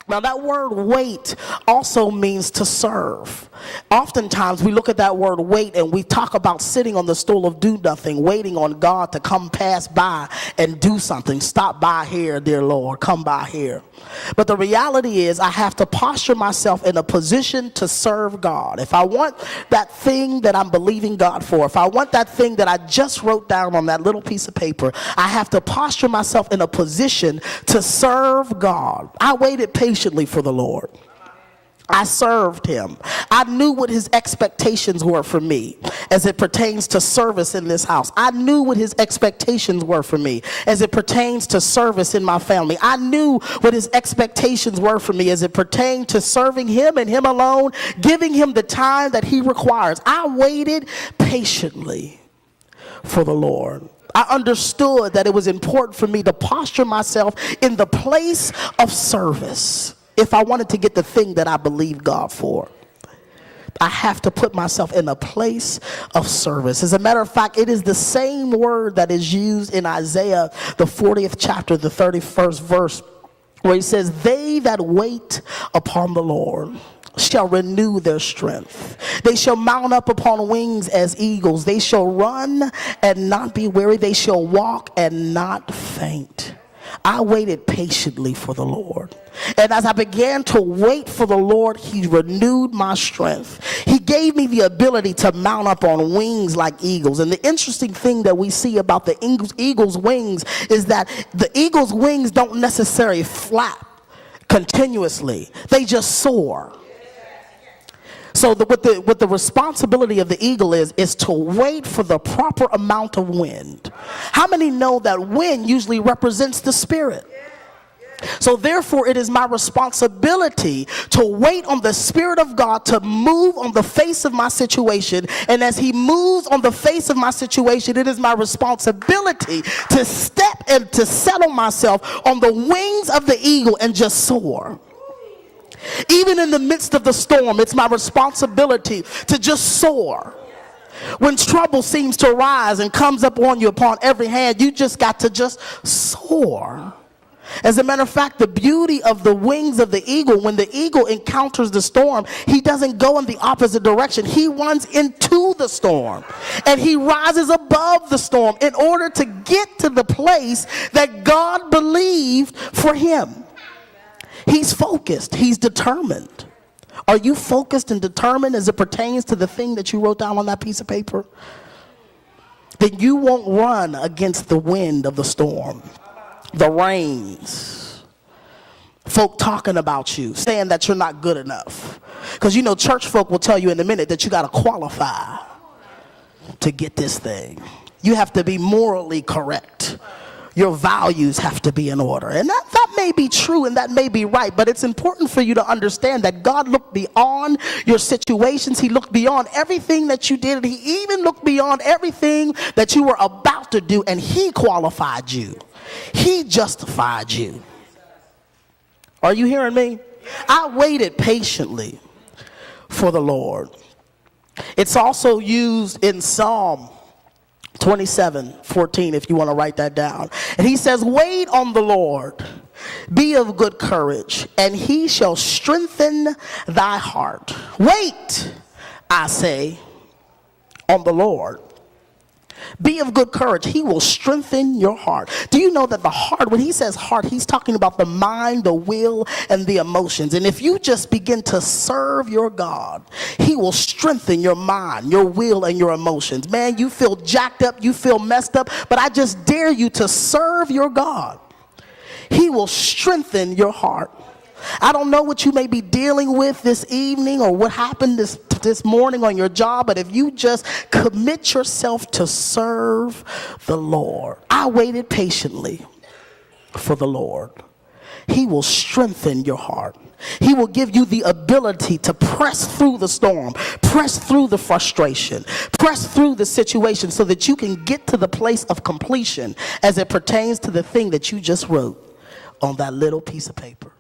Now that word wait also means to serve. Oftentimes we look at that word wait and we talk about sitting on the stool of do nothing, waiting on God to come pass by and do something. Stop by here, dear Lord, come by here. But the reality is I have to posture myself in a position to serve God. If I want that thing that I'm believing God for, if I want that thing that I just wrote down on that little piece of paper, I have to posture myself in a position to serve God. I waited patiently for the Lord. I served him. I knew what his expectations were for me as it pertains to service in this house. I knew what his expectations were for me as it pertains to service in my family. I knew what his expectations were for me as it pertained to serving him and him alone, giving him the time that he requires. I waited patiently for the Lord. I understood that it was important for me to posture myself in the place of service. If I wanted to get the thing that I believe God for, I have to put myself in a place of service. As a matter of fact, it is the same word that is used in Isaiah, the 40th chapter, the 31st verse, where he says, they that wait upon the Lord shall renew their strength. They shall mount up upon wings as eagles. They shall run and not be weary. They shall walk and not faint. I waited patiently for the Lord. And as I began to wait for the Lord, he renewed my strength. He gave me the ability to mount up on wings like eagles. And the interesting thing that we see about the eagle's wings is that the eagle's wings don't necessarily flap continuously. They just soar. So what the responsibility of the eagle is to wait for the proper amount of wind. How many know that wind usually represents the Spirit? So therefore it is my responsibility to wait on the Spirit of God to move on the face of my situation. And as he moves on the face of my situation, it is my responsibility to step and to settle myself on the wings of the eagle and just soar. Even in the midst of the storm, it's my responsibility to just soar. When trouble seems to rise and comes up on you upon every hand, you just got to just soar. As a matter of fact, the beauty of the wings of the eagle, when the eagle encounters the storm, he doesn't go in the opposite direction. He runs into the storm and he rises above the storm in order to get to the place that God believed for him. He's focused. He's determined. Are you focused and determined as it pertains to the thing that you wrote down on that piece of paper? Then you won't run against the wind of the storm, the rains, folk talking about you, saying that you're not good enough. Because you know, church folk will tell you in a minute that you got to qualify to get this thing. You have to be morally correct. Your values have to be in order. And that may be true and that may be right, but it's important for you to understand that God looked beyond your situations. He looked beyond everything that you did. He even looked beyond everything that you were about to do, and he qualified you. He justified you. Are you hearing me? I waited patiently for the Lord. It's also used in Psalm 27:14, if you want to write that down. And he says, wait on the Lord, be of good courage, and he shall strengthen thy heart. Wait, I say, on the Lord. Be of good courage. He will strengthen your heart. Do you know that the heart, when he says heart, he's talking about the mind, the will, and the emotions. And if you just begin to serve your God, he will strengthen your mind, your will, and your emotions. Man, you feel jacked up, you feel messed up, but I just dare you to serve your God. He will strengthen your heart. I don't know what you may be dealing with this evening or what happened this morning on your job, but if you just commit yourself to serve the Lord. I waited patiently for the Lord. He will strengthen your heart. He will give you the ability to press through the storm, press through the frustration, press through the situation so that you can get to the place of completion as it pertains to the thing that you just wrote on that little piece of paper.